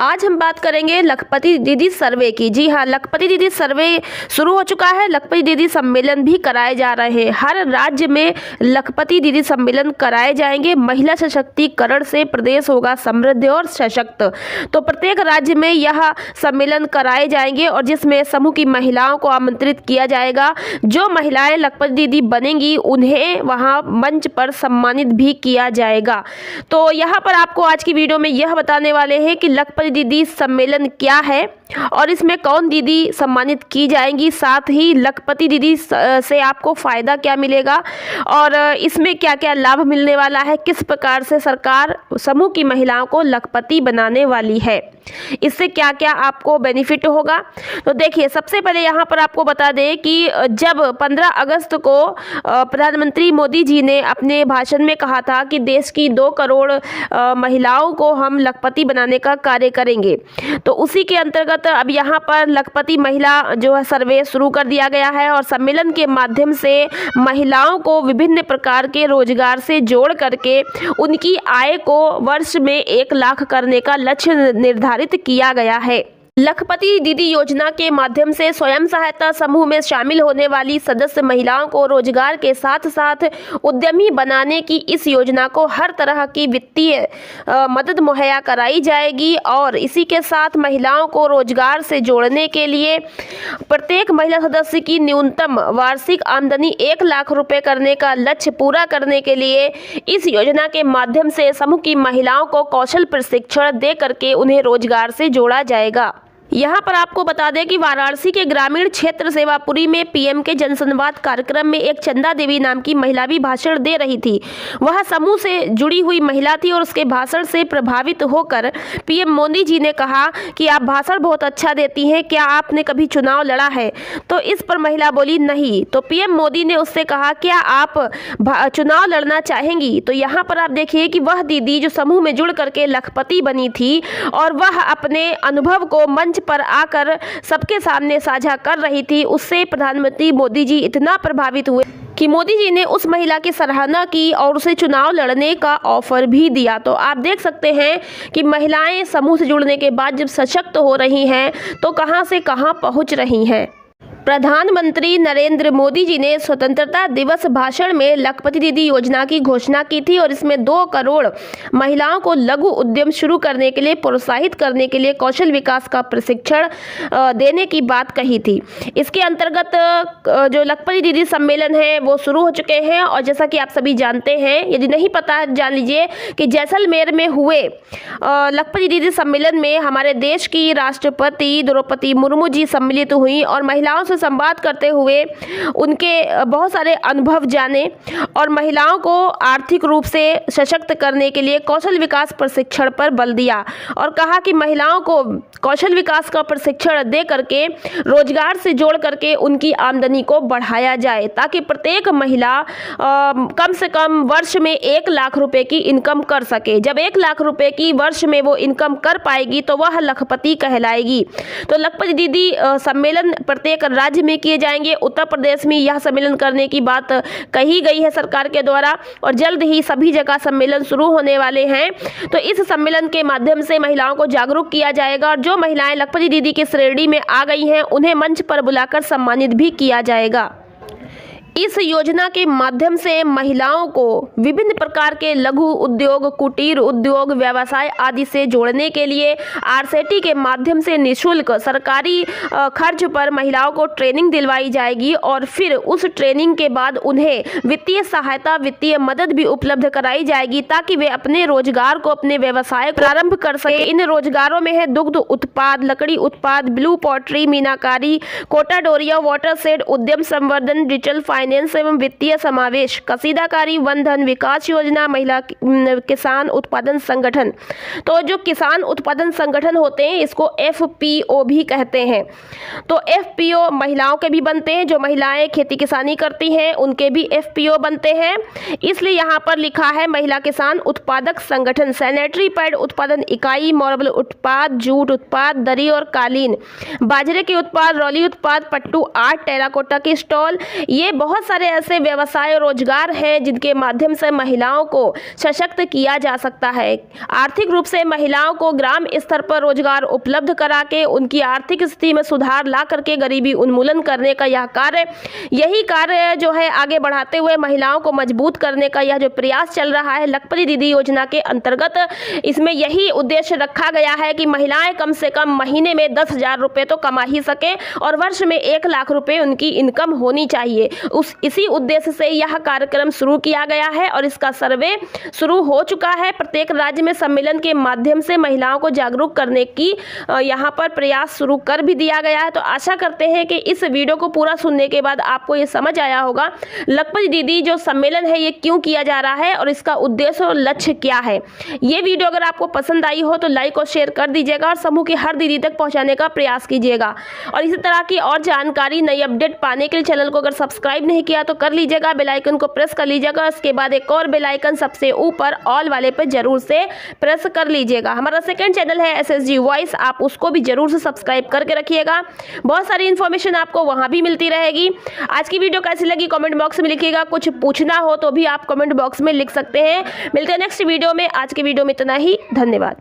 आज हम बात करेंगे लखपति दीदी सर्वे की। जी हाँ, लखपति दीदी सर्वे शुरू हो चुका है। लखपति दीदी सम्मेलन भी कराए जा रहे हैं। हर राज्य में लखपति दीदी सम्मेलन कराए जाएंगे। महिला सशक्तिकरण से प्रदेश होगा समृद्ध और सशक्त। तो प्रत्येक राज्य में यह सम्मेलन कराए जाएंगे और जिसमें समूह की महिलाओं को आमंत्रित किया जाएगा। जो महिलाएं लखपति दीदी बनेंगी उन्हें वहां मंच पर सम्मानित भी किया जाएगा। तो यहाँ पर आपको आज की वीडियो में यह बताने वाले हैं कि लखपति दीदी सम्मेलन क्या है और इसमें कौन दीदी सम्मानित की जाएंगी, साथ ही लखपति दीदी से आपको फायदा क्या मिलेगा और इसमें क्या क्या लाभ मिलने वाला है, किस प्रकार से सरकार समूह की महिलाओं को लखपति बनाने वाली है, इससे क्या क्या आपको बेनिफिट होगा। तो देखिए, सबसे पहले यहाँ पर आपको बता दें कि जब 15 अगस्त को प्रधानमंत्री मोदी जी ने अपने भाषण में कहा था कि देश की 2 करोड़ महिलाओं को हम लखपति बनाने का कार्य करेंगे, तो उसी के अंतर्गत अब यहाँ पर लखपति महिला जो है सर्वे शुरू कर दिया गया है और सम्मेलन के माध्यम से महिलाओं को विभिन्न प्रकार के रोजगार से जोड़ करके उनकी आय को वर्ष में 1 लाख करने का लक्ष्य निर्धारित किया गया है। लखपति दीदी योजना के माध्यम से स्वयं सहायता समूह में शामिल होने वाली सदस्य महिलाओं को रोजगार के साथ साथ उद्यमी बनाने की इस योजना को हर तरह की वित्तीय मदद मुहैया कराई जाएगी और इसी के साथ महिलाओं को रोजगार से जोड़ने के लिए प्रत्येक महिला सदस्य की न्यूनतम वार्षिक आमदनी 1 लाख रुपए करने का लक्ष्य पूरा करने के लिए इस योजना के माध्यम से समूह की महिलाओं को कौशल प्रशिक्षण दे करके उन्हें रोजगार से जोड़ा जाएगा। यहाँ पर आपको बता दें कि वाराणसी के ग्रामीण क्षेत्र सेवापुरी में पीएम के जनसंवाद कार्यक्रम में एक चंदा देवी नाम की महिला भी भाषण दे रही थी। वह समूह से जुड़ी हुई महिला थी और उसके भाषण से प्रभावित होकर पीएम मोदी जी ने कहा कि आप भाषण बहुत अच्छा देती हैं, क्या आपने कभी चुनाव लड़ा है? तो इस पर महिला बोली नहीं। तो पीएम मोदी ने उससे कहा, क्या आप चुनाव लड़ना चाहेंगी? तो यहाँ पर आप देखिए कि वह दीदी जो समूह में जुड़ करके लखपति बनी थी और वह अपने अनुभव को मंच पर आकर सबके सामने साझा कर रही थी, उससे प्रधानमंत्री मोदी जी इतना प्रभावित हुए कि मोदी जी ने उस महिला की सराहना की और उसे चुनाव लड़ने का ऑफर भी दिया। तो आप देख सकते हैं कि महिलाएं समूह से जुड़ने के बाद जब सशक्त हो रही हैं तो कहां से कहां पहुंच रही हैं। प्रधानमंत्री नरेंद्र मोदी जी ने स्वतंत्रता दिवस भाषण में लखपति दीदी योजना की घोषणा की थी और इसमें 2 करोड़ महिलाओं को लघु उद्यम शुरू करने के लिए प्रोत्साहित करने के लिए कौशल विकास का प्रशिक्षण देने की बात कही थी। इसके अंतर्गत जो लखपति दीदी सम्मेलन है वो शुरू हो चुके हैं और जैसा कि आप सभी जानते हैं, यदि नहीं पता जान लीजिए कि जैसलमेर में हुए लखपति दीदी सम्मेलन में हमारे देश की राष्ट्रपति द्रौपदी मुर्मू जी सम्मिलित हुई और महिलाओं से संवाद करते हुए उनके बहुत सारे अनुभव जाने और महिलाओं को आर्थिक रूप से सशक्त करने के लिए कौशल विकास प्रशिक्षण पर बल दिया और कहा कि महिलाओं को कौशल विकास का प्रशिक्षण दे करके रोजगार से जोड़ करके उनकी आमदनी को बढ़ाया जाए ताकि प्रत्येक महिला कम से कम वर्ष में 1 लाख रुपए की इनकम कर सके। जब 1 लाख रुपए की वर्ष में वो इनकम कर पाएगी तो वह लखपति कहलाएगी। तो लखपति दीदी सम्मेलन प्रत्येक राज्य में किए जाएंगे। उत्तर प्रदेश में यह सम्मेलन करने की बात कही गई है सरकार के द्वारा और जल्द ही सभी जगह सम्मेलन शुरू होने वाले हैं। तो इस सम्मेलन के माध्यम से महिलाओं को जागरूक किया जाएगा और जो महिलाएं लखपति दीदी की श्रेणी में आ गई हैं उन्हें मंच पर बुलाकर सम्मानित भी किया जाएगा। इस योजना के माध्यम से महिलाओं को विभिन्न प्रकार के लघु उद्योग, कुटीर उद्योग, व्यवसाय आदि से जोड़ने के लिए आरसेटी के माध्यम से निःशुल्क सरकारी खर्च पर महिलाओं को ट्रेनिंग दिलवाई जाएगी और फिर उस ट्रेनिंग के बाद उन्हें वित्तीय सहायता, वित्तीय मदद भी उपलब्ध कराई जाएगी ताकि वे अपने रोजगार को, अपने व्यवसाय प्रारंभ कर सके। इन रोजगारों में है दुग्ध उत्पाद, लकड़ी उत्पाद, ब्लू पॉटरी, मीनाकारी, कोटा डोरिया, वाटर शेड, उद्यम संवर्धन, डिजिटल फाइनेंस एवं वित्तीय समावेश, कसीदाकारी, वन धन विकास योजना, महिला किसान उत्पादन संगठन। तो जो किसान उत्पादन संगठन होते हैं इसको FPO भी कहते हैं। तो FPO महिलाओं के भी बनते हैं, जो महिलाएं खेती किसानी करती हैं उनके भी FPO बनते हैं। इसलिए यहाँ पर लिखा है महिला किसान उत्पादक संगठन, सैनिटरी पैड उत्पादन इकाई, मार्बल उत्पाद, जूट उत्पाद, दरी और कालीन, बाजरे के उत्पाद, रौली उत्पाद, पट्टू आर्ट, टेराकोटा की स्टॉल। ये बहुत बहुत सारे ऐसे व्यवसाय और रोजगार हैं जिनके माध्यम से महिलाओं को सशक्त किया जा सकता है। आर्थिक रूप से महिलाओं को ग्राम स्तर पर रोजगार उपलब्ध करा के उनकी आर्थिक स्थिति में सुधार ला करके गरीबी उन्मूलन करने का यही कार्य जो है आगे बढ़ाते हुए महिलाओं को मजबूत करने का यह जो प्रयास चल रहा है लखपति दीदी योजना के अंतर्गत, इसमें यही उद्देश्य रखा गया है कि महिलाएं कम से कम महीने में 10,000 रुपए तो कमा ही सके और वर्ष में 1 लाख रुपए उनकी इनकम होनी चाहिए। इसी उद्देश्य से यह कार्यक्रम शुरू किया गया है और इसका सर्वे शुरू हो चुका है। प्रत्येक राज्य में सम्मेलन के माध्यम से महिलाओं को जागरूक करने की यहाँ पर प्रयास शुरू कर भी दिया गया है। तो आशा करते हैं कि इस वीडियो को पूरा सुनने के बाद आपको ये समझ आया होगा लखपति दीदी जो सम्मेलन है ये क्यों किया जा रहा है और इसका उद्देश्य और लक्ष्य क्या है। ये वीडियो अगर आपको पसंद आई हो तो लाइक और शेयर कर दीजिएगा और समूह की हर दीदी तक पहुंचाने का प्रयास कीजिएगा। और इसी तरह की और जानकारी, नई अपडेट पाने के लिए चैनल को अगर सब्सक्राइब नहीं किया तो कर लीजिएगा, बेल आइकन को प्रेस कर लीजिएगा। इसके बाद एक और बेल आइकन सबसे ऊपर ऑल वाले पे जरूर से प्रेस कर लीजिएगा। हमारा सेकंड चैनल है SSG वॉइस, आप उसको भी जरूर से सब्सक्राइब करके रखिएगा। बहुत सारी इन्फॉर्मेशन आपको वहां भी मिलती रहेगी। आज की वीडियो कैसी लगी कमेंट बॉक्स में लिखिएगा। कुछ पूछना हो तो भी आप कमेंट बॉक्स में लिख सकते हैं। मिलते हैं नेक्स्ट वीडियो में। आज की वीडियो में इतना ही। धन्यवाद।